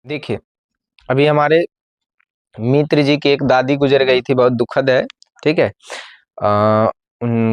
देखिए, अभी हमारे मित्र जी की एक दादी गुजर गई थी, बहुत दुखद है। ठीक है।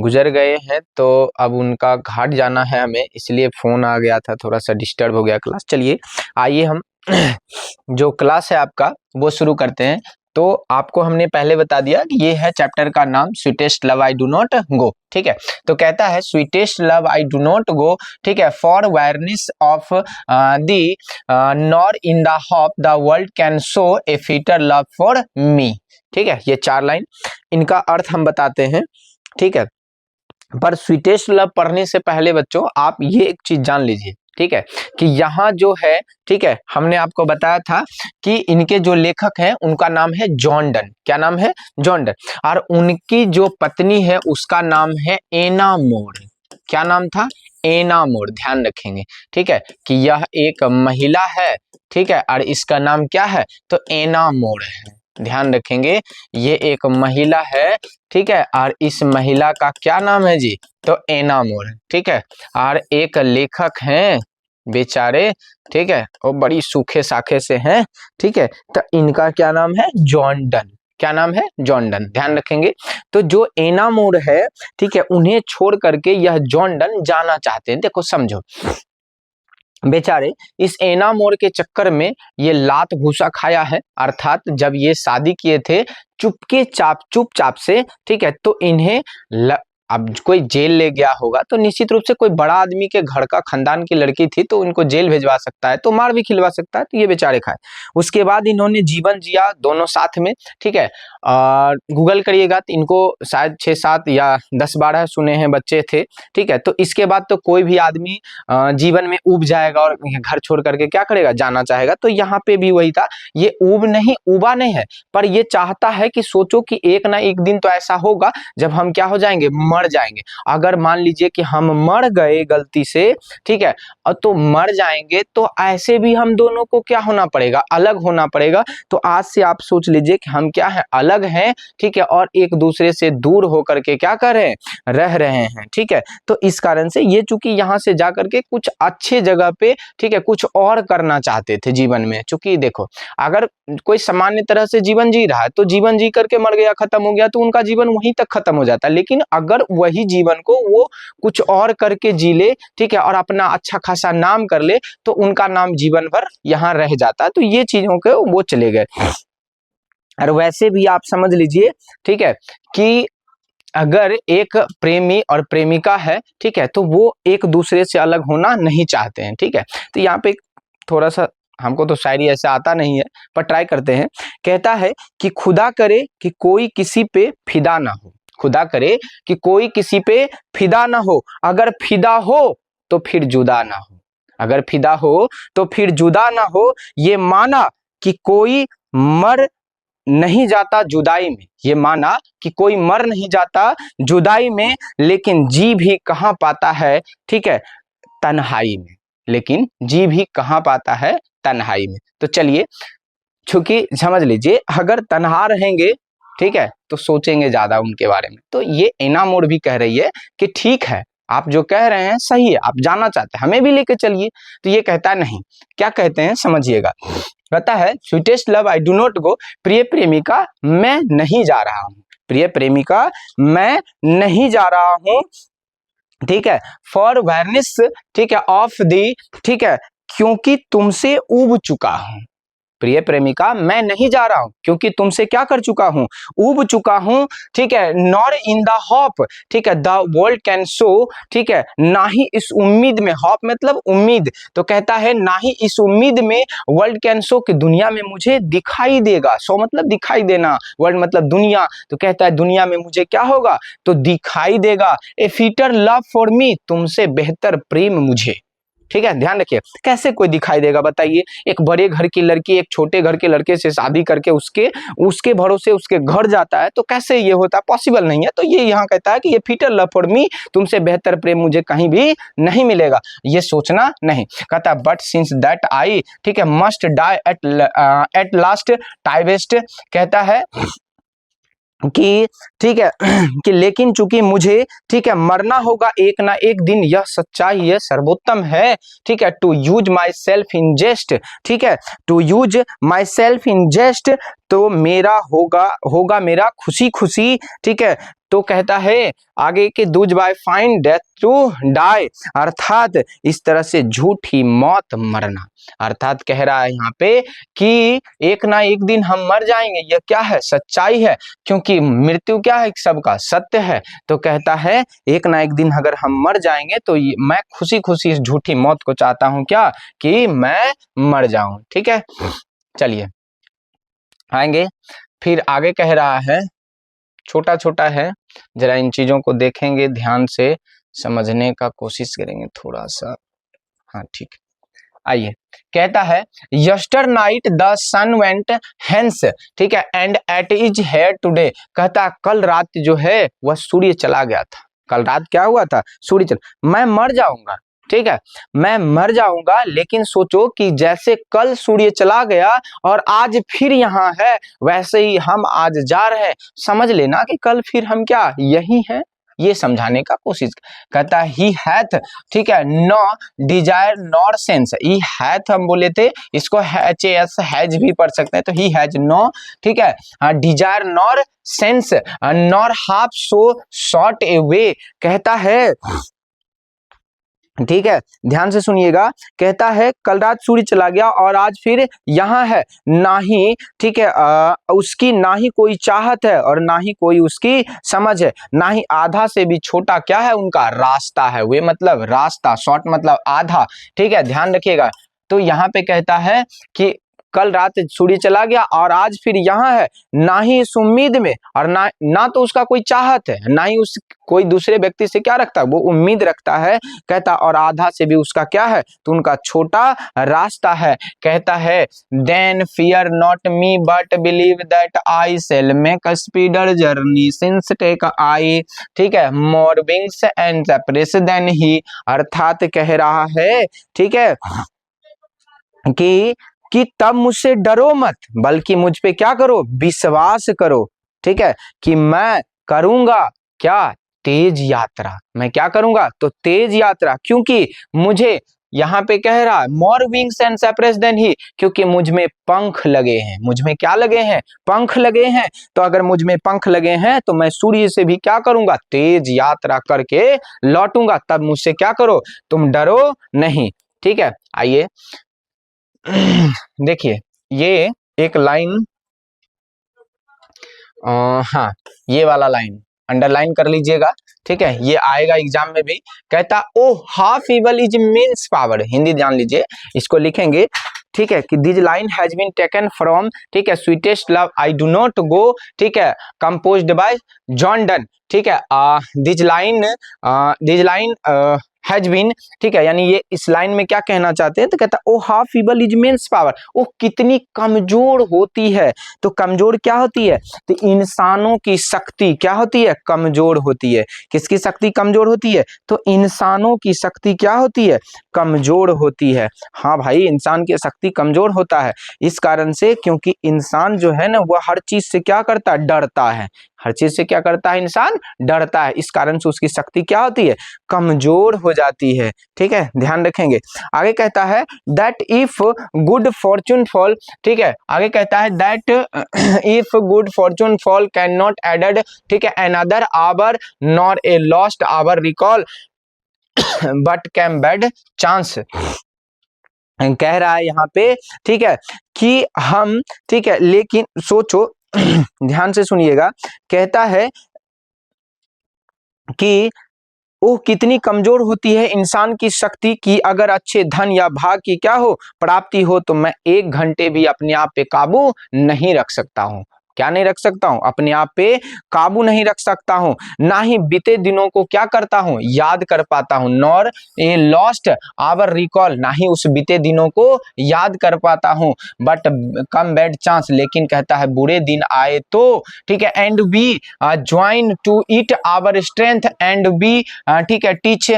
गुजर गए हैं तो अब उनका घाट जाना है हमें, इसलिए फोन आ गया था, थोड़ा सा डिस्टर्ब हो गया क्लास। चलिए आइए हम जो क्लास है आपका वो शुरू करते हैं। तो आपको हमने पहले बता दिया कि ये है चैप्टर का नाम, sweetest love I do not go. ठीक है। तो कहता है sweetest love I do not go, ठीक है, for awareness of the nor in the hope the world can show A fitter love for me. ठीक है, ये 4 लाइन, इनका अर्थ हम बताते हैं। ठीक है। पर स्वीटेस्ट लव पढ़ने से पहले बच्चों आप ये एक चीज जान लीजिए, ठीक है, कि यहाँ जो है, ठीक है, हमने आपको बताया था कि इनके जो लेखक हैं उनका नाम है जॉन डन। क्या नाम है? John Donne. और उनकी जो पत्नी है उसका नाम है एना मोर। क्या नाम था? एना मोर। ध्यान रखेंगे, ठीक है, कि यह एक महिला है, ठीक है, और इसका नाम क्या है? तो एना मोर है। ध्यान रखेंगे, ये एक महिला है, ठीक है, और इस महिला का क्या नाम है जी? तो एना मोर। ठीक है। और एक लेखक हैं बेचारे, ठीक है, वो बड़ी सूखे साखे से हैं, ठीक है, तो इनका क्या नाम है? John Donne. क्या नाम है? John Donne. ध्यान रखेंगे। तो जो एना मोर है, ठीक है, उन्हें छोड़ करके यह जॉन डन जाना चाहते हैं। देखो समझो, बेचारे इस एना मोर के चक्कर में ये लात घूसा खाया है, अर्थात जब ये शादी किए थे चुपचाप से, ठीक है, तो इन्हें अब कोई जेल ले गया होगा, तो निश्चित रूप से कोई बड़ा आदमी के घर का खानदान की लड़की थी, तो इनको जेल भेजवा सकता है, तो मार भी खिलवा सकता है, तो ये बेचारे खाए। उसके बाद इन्होंने जीवन जिया दोनों साथ में। ठीक है। और गूगल करिएगा तो इनको शायद 6-7 या 10-12 सुने हैं बच्चे थे। ठीक है। तो इसके बाद तो कोई भी आदमी जीवन में उब जाएगा और घर छोड़ करके क्या करेगा? जाना चाहेगा। तो यहाँ पे भी वही था, ये उबा नहीं है, पर ये चाहता है कि सोचो कि एक ना एक दिन तो ऐसा होगा जब हम क्या हो जाएंगे? मर जाएंगे। अगर मान लीजिए कि हम मर गए गलती से, ठीक है, और तो मर जाएंगे, तो ऐसे भी हम दोनों को क्या होना पड़ेगा? अलग होना पड़ेगा। तो आज से आप सोच लीजिए कि हम क्या है? अलग हैं, ठीक है, और एक दूसरे से दूर होकर के क्या कर रहे हैं? रह रहे हैं। ठीक है। तो इस कारण से ये चूंकि यहाँ से जा करके कुछ अच्छे जगह पे, ठीक है, कुछ और करना चाहते थे जीवन में। चूंकि देखो, अगर कोई सामान्य तरह से जीवन जी रहा है, तो जीवन जी करके मर गया, खत्म हो गया, तो उनका जीवन वहीं तक खत्म हो जाता है। लेकिन अगर वही जीवन को वो कुछ और करके जी ले, ठीक है, और अपना अच्छा खासा नाम कर ले, तो उनका नाम जीवन भर यहाँ रह जाता है। तो ये चीजों के वो चले गए। और वैसे भी आप समझ लीजिए, ठीक है, कि अगर एक प्रेमी और प्रेमिका है, ठीक है, तो वो एक दूसरे से अलग होना नहीं चाहते हैं। ठीक है। तो यहाँ पे थोड़ा सा, हमको तो शायरी ऐसा आता नहीं है, पर ट्राई करते हैं। कहता है कि खुदा करे कि कोई किसी पे फिदा ना हो। खुदा करे कि कोई किसी पे फिदा ना हो, अगर फिदा हो तो फिर जुदा ना हो। अगर फिदा हो तो फिर जुदा ना हो, ये माना कि कोई मर नहीं जाता जुदाई में। ये माना कि कोई मर नहीं जाता जुदाई में, लेकिन जी भी कहाँ पाता है, ठीक है, तन्हाई में। लेकिन जी भी कहाँ पाता है? तन्हाई में। तो चलिए, चूंकि समझ लीजिए, अगर तन्हा रहेंगे, ठीक है, तो सोचेंगे ज्यादा उनके बारे में। तो ये एना मोड़ भी कह रही है कि ठीक है, आप जो कह रहे हैं सही है, आप जाना चाहते हैं, हमें भी लेके चलिए। तो ये कहता है नहीं। क्या कहते हैं समझिएगा। कहता है sweetest love I do not गो, प्रिय प्रेमिका मैं नहीं जा रहा हूं। प्रिय प्रेमिका मैं नहीं जा रहा हूं, ठीक है, फॉर अवेयरनेस, ठीक है, ऑफ दी, ठीक है, क्योंकि तुमसे ऊब चुका हूं। प्रिय प्रेमिका मैं नहीं जा रहा हूं क्योंकि तुमसे क्या कर चुका हूं? ऊब चुका हूं। ठीक है। नॉर इन द होप, ठीक है, द वर्ल्ड कैन शो, ठीक है, ना ही इस उम्मीद में, होप मतलब उम्मीद, तो कहता है ना ही इस उम्मीद में वर्ल्ड कैन शो कि दुनिया में मुझे दिखाई देगा। शो मतलब दिखाई देना, वर्ल्ड मतलब दुनिया, तो कहता है दुनिया में मुझे क्या होगा? तो दिखाई देगा। ए फिटर लव फॉर मी, तुमसे बेहतर प्रेम मुझे। ठीक है। ध्यान रखिए, कैसे कोई दिखाई देगा बताइए? एक बड़े घर की लड़की एक छोटे घर के लड़के से शादी करके उसके उसके भरोसे उसके घर जाता है, तो कैसे ये होता है? पॉसिबल नहीं है। तो ये यहाँ कहता है कि ये फिटर लव फॉर मी, तुमसे बेहतर प्रेम मुझे कहीं भी नहीं मिलेगा, ये सोचना नहीं। कहता बट सिंस दैट आई, ठीक है, मस्ट डाई एट लास्ट टाइवेस्ट, कहता है कि ठीक है कि लेकिन चूंकि मुझे ठीक है मरना होगा एक ना एक दिन, यह सच्चाई है सर्वोत्तम है। ठीक है, to use myself in jest, ठीक है, to use myself in jest, तो मेरा होगा मेरा खुशी खुशी। ठीक है, तो कहता है आगे के dues by fine death to die, अर्थात इस तरह से झूठी मौत मरना। अर्थात कह रहा है यहाँ पे कि एक ना एक दिन हम मर जाएंगे, यह क्या है सच्चाई है, क्योंकि मृत्यु क्या है सबका सत्य है। तो कहता है एक ना एक दिन अगर हम मर जाएंगे तो मैं खुशी खुशी इस झूठी मौत को चाहता हूं क्या, कि मैं मर जाऊं। ठीक है, चलिए आएंगे फिर आगे कह रहा है, छोटा छोटा है, जरा इन चीजों को देखेंगे ध्यान से, समझने का कोशिश करेंगे थोड़ा सा। हाँ ठीक, आइए कहता है yesternight the sun went hence, ठीक है, and yet is here today, कहता कल रात जो है वह सूर्य चला गया था। कल रात क्या हुआ था, सूर्य चला, मैं मर जाऊंगा। ठीक है, मैं मर जाऊंगा, लेकिन सोचो कि जैसे कल सूर्य चला गया और आज फिर यहाँ है, वैसे ही हम आज जा रहे हैं। समझ लेना कि कल फिर हम क्या यही हैं, ये समझाने का कोशिश। कहता ही हैथ, ठीक है, नो डिजायर नॉर सेंस, ही हैथ हम बोले थे, इसको एच एस हैज भी पढ़ सकते हैं, तो ही हैज नो, ठीक है, desire nor sense nor half so short a way, कहता है ठीक है ध्यान से सुनिएगा, कहता है कल रात सूर्य चला गया और आज फिर यहाँ है, ना ही ठीक है उसकी ना ही कोई चाहत है और ना ही कोई उसकी समझ है, ना ही आधा से भी छोटा क्या है उनका रास्ता है। वे मतलब रास्ता, शॉर्ट मतलब आधा। ठीक है, ध्यान रखिएगा। तो यहाँ पे कहता है कि कल रात सूर्य चला गया और आज फिर यहाँ है, ना ही इस उम्मीद में और ना तो उसका कोई चाहत है, ना ही उस कोई दूसरे व्यक्ति से क्या रखता है, वो उम्मीद रखता है। कहता और आधा से भी उसका क्या है, तो उनका छोटा रास्ता है। कहता है then fear not me but believe that I shall make a speedier journey since take I, ठीक है, more wings and spurs than he, अर्थात कह रहा है ठीक है कि तब मुझसे डरो मत, बल्कि मुझ पे क्या करो, विश्वास करो। ठीक है, कि मैं करूंगा क्या, तेज यात्रा। मैं क्या करूंगा, तो तेज यात्रा, क्योंकि मुझे यहाँ पे कह रहा है more wings and spurs than ही, क्योंकि मुझ में पंख लगे हैं। मुझ में क्या लगे हैं, पंख लगे हैं। तो अगर मुझ में पंख लगे हैं तो मैं सूर्य से भी क्या करूंगा, तेज यात्रा करके लौटूंगा। तब मुझसे क्या करो, तुम डरो नहीं। ठीक है, आइए देखिए ये एक लाइन, हाँ ये वाला लाइन अंडरलाइन कर लीजिएगा। ठीक है, ये आएगा एग्जाम में भी। कहता O how feeble is man's power, Hindi जान लीजिए, इसको लिखेंगे। ठीक है, कि this line has been taken from, ठीक है, sweetest love I do not go, ठीक है, कंपोज्ड बाय जॉन डन। ठीक है, दिस लाइन हैज बीन, ठीक है, यानी ये इस लाइन में क्या कहना चाहते हैं, तो कहता O how feeble is man's power, वो कितनी कमजोर होती है। तो कमजोर क्या होती है, तो इंसानों की शक्ति क्या होती है, कमजोर होती है। किसकी शक्ति कमजोर होती है, तो इंसानों की शक्ति क्या होती है, कमजोर होती है। हाँ भाई, इंसान की शक्ति कमजोर होता है, इस कारण से क्योंकि इंसान जो है ना वह हर चीज से क्या करता है, डरता है। हर चीज से क्या करता है, इंसान डरता है, इस कारण से उसकी शक्ति क्या होती है, कमजोर हो जाती है। ठीक है, ध्यान रखेंगे। आगे कहता है that if good fortune fall, ठीक है, आगे कहता है that if good fortune fall can not added, ठीक है, another hour nor a lost hour recall but come bad chance. कह रहा है यहाँ पे ठीक है कि हम, ठीक है, लेकिन सोचो ध्यान से सुनिएगा, कहता है कि वो कितनी कमजोर होती है इंसान की शक्ति की, अगर अच्छे धन या भाग की क्या हो, प्राप्ति हो, तो मैं 1 घंटे भी अपने आप पे काबू नहीं रख सकता हूँ। क्या नहीं रख सकता हूं, अपने आप पे काबू नहीं रख सकता हूं, ना ही बीते दिनों को क्या करता हूं, याद कर पाता हूं, nor a lost hour recall, ना ही उस बीते दिनों को याद कर पाता हूं, बट कम बैड चांस, लेकिन कहता है बुरे दिन आए तो, ठीक है, and be join to it our strength and be, ठीक है, टीच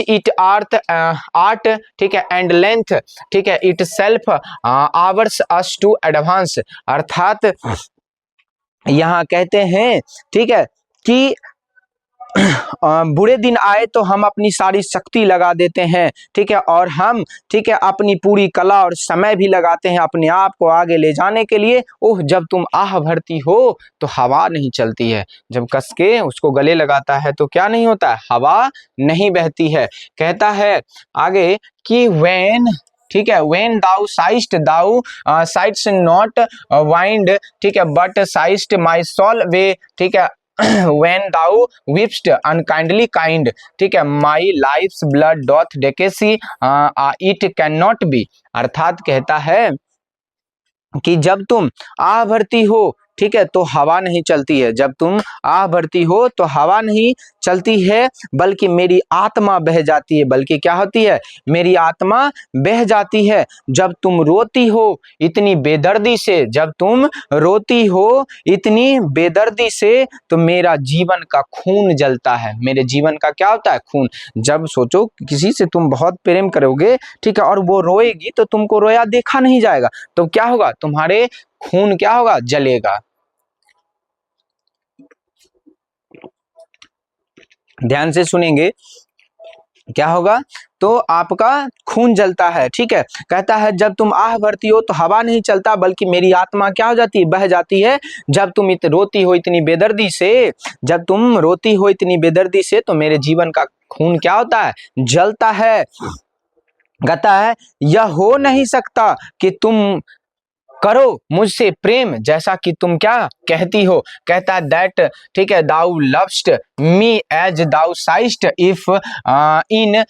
इट आर्ट, ठीक है, एंड लेंथ, ठीक है, itself ours us to advance, अर्थात यहाँ कहते हैं, ठीक है, कि बुरे दिन आए तो हम अपनी सारी शक्ति लगा देते हैं, ठीक है, और हम, ठीक है, अपनी पूरी कला और समय भी लगाते हैं अपने आप को आगे ले जाने के लिए। ओह, जब तुम आह भरती हो तो हवा नहीं चलती है, जब कस के उसको गले लगाता है तो क्या नहीं होता है, हवा नहीं बहती है। कहता है आगे कि when, ठीक है, when thou sightst not wind, ठीक है, but sightst my soul way, ठीक है, when thou weepst unkindly kind, ठीक है, my life's blood doth decay, it cannot be। अर्थात कहता है कि जब तुम आह भरती हो, ठीक है, तो हवा नहीं चलती है, जब तुम आह भरती हो तो हवा नहीं चलती है, बल्कि मेरी आत्मा बह जाती है, बल्कि क्या होती है, मेरी आत्मा बह जाती है। जब तुम रोती हो इतनी बेदर्दी से, जब तुम रोती हो इतनी बेदर्दी से, तो मेरा जीवन का खून जलता है, मेरे जीवन का क्या होता है, खून। जब सोचो किसी से तुम बहुत प्रेम करोगे, ठीक है, और वो रोएगी तो तुमको रोया देखा नहीं जाएगा, तो क्या होगा, तुम्हारे खून क्या होगा, जलेगा। ध्यान से सुनेंगे, क्या होगा, तो आपका खून जलता है, ठीक है। कहता है जब तुम आह भरती हो तो हवा नहीं चलता, बल्कि मेरी आत्मा क्या हो जाती है, बह जाती है। जब तुम रोती हो इतनी बेदर्दी से, जब तुम रोती हो इतनी बेदर्दी से, तो मेरे जीवन का खून क्या होता है, जलता है। कहता है यह हो नहीं सकता कि तुम करो मुझसे प्रेम जैसा कि तुम क्या कहती हो। कहता है दैट, ठीक है, thou lovest me as thou sayest if in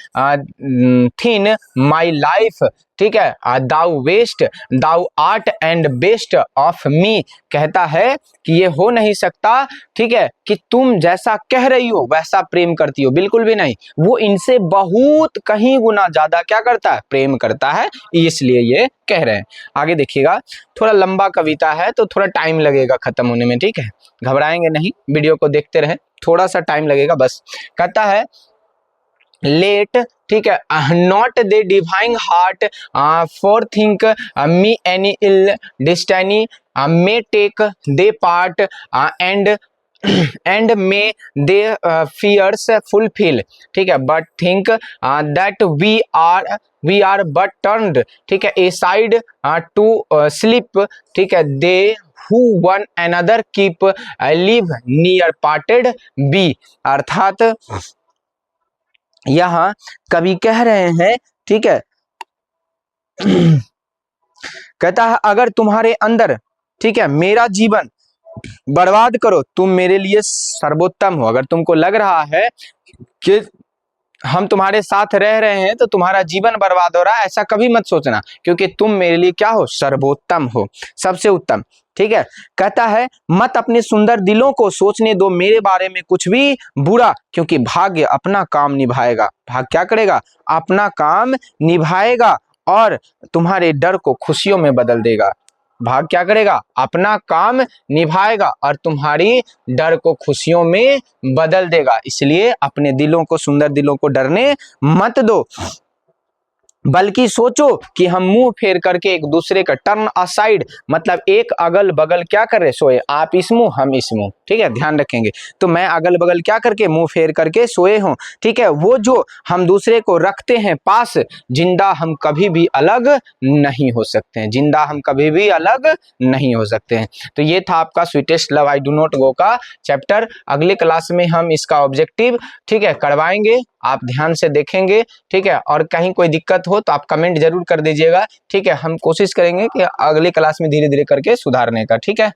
thine my life, ठीक है, thou waste thou art and best of me. कहता है कि ये हो नहीं सकता, ठीक है, कि तुम जैसा कह रही हो वैसा प्रेम करती हो, बिल्कुल भी नहीं। वो इनसे बहुत कहीं गुना ज्यादा क्या करता है, प्रेम करता है, इसलिए ये कह रहे हैं। आगे देखिएगा, थोड़ा लंबा कविता है तो थोड़ा टाइम लगेगा खत्म होने में, ठीक है, घबराएंगे नहीं, वीडियो को देखते रहे, थोड़ा सा टाइम लगेगा बस। कहता है लेट, ठीक है, not they divine heart for think me any ill destiny may take they part and may they fears fulfil, ठीक है, but think that we are but turned, ठीक है, ए साइड टू स्लिप, ठीक है, दे who one another keep live near parted be। अर्थात यहाँ कवि कह रहे हैं, ठीक है, कहता है अगर तुम्हारे अंदर, ठीक है, मेरा जीवन बर्बाद करो, तुम मेरे लिए सर्वोत्तम हो। अगर तुमको लग रहा है कि हम तुम्हारे साथ रह रहे हैं तो तुम्हारा जीवन बर्बाद हो रहा है, ऐसा कभी मत सोचना, क्योंकि तुम मेरे लिए क्या हो, सर्वोत्तम हो, सबसे उत्तम, ठीक है। कहता है मत अपने सुंदर दिलों को सोचने दो मेरे बारे में कुछ भी बुरा, क्योंकि भाग्य अपना काम निभाएगा। भाग्य क्या करेगा, अपना काम निभाएगा और तुम्हारे डर को खुशियों में बदल देगा। भाग्य क्या करेगा, अपना काम निभाएगा और तुम्हारी डर को खुशियों में बदल देगा। इसलिए अपने दिलों को, सुंदर दिलों को डरने मत दो, बल्कि सोचो कि हम मुंह फेर करके एक दूसरे का, टर्न असाइड मतलब एक अगल बगल क्या कर रहे, सोए, आप इस मुंह हम इस मुंह, ठीक है, ध्यान रखेंगे। तो मैं अगल बगल क्या करके, मुंह फेर करके सोए हूं, ठीक है। वो जो हम दूसरे को रखते हैं पास, जिंदा हम कभी भी अलग नहीं हो सकते हैं, जिंदा हम कभी भी अलग नहीं हो सकते हैं। तो ये था आपका sweetest love I do not गो का चैप्टर। अगले क्लास में हम इसका ऑब्जेक्टिव, ठीक है, करवाएंगे, आप ध्यान से देखेंगे, ठीक है, और कहीं कोई दिक्कत हो तो आप कमेंट जरूर कर दीजिएगा, ठीक है। हम कोशिश करेंगे कि अगली क्लास में धीरे धीरे करके सुधारने का, ठीक है।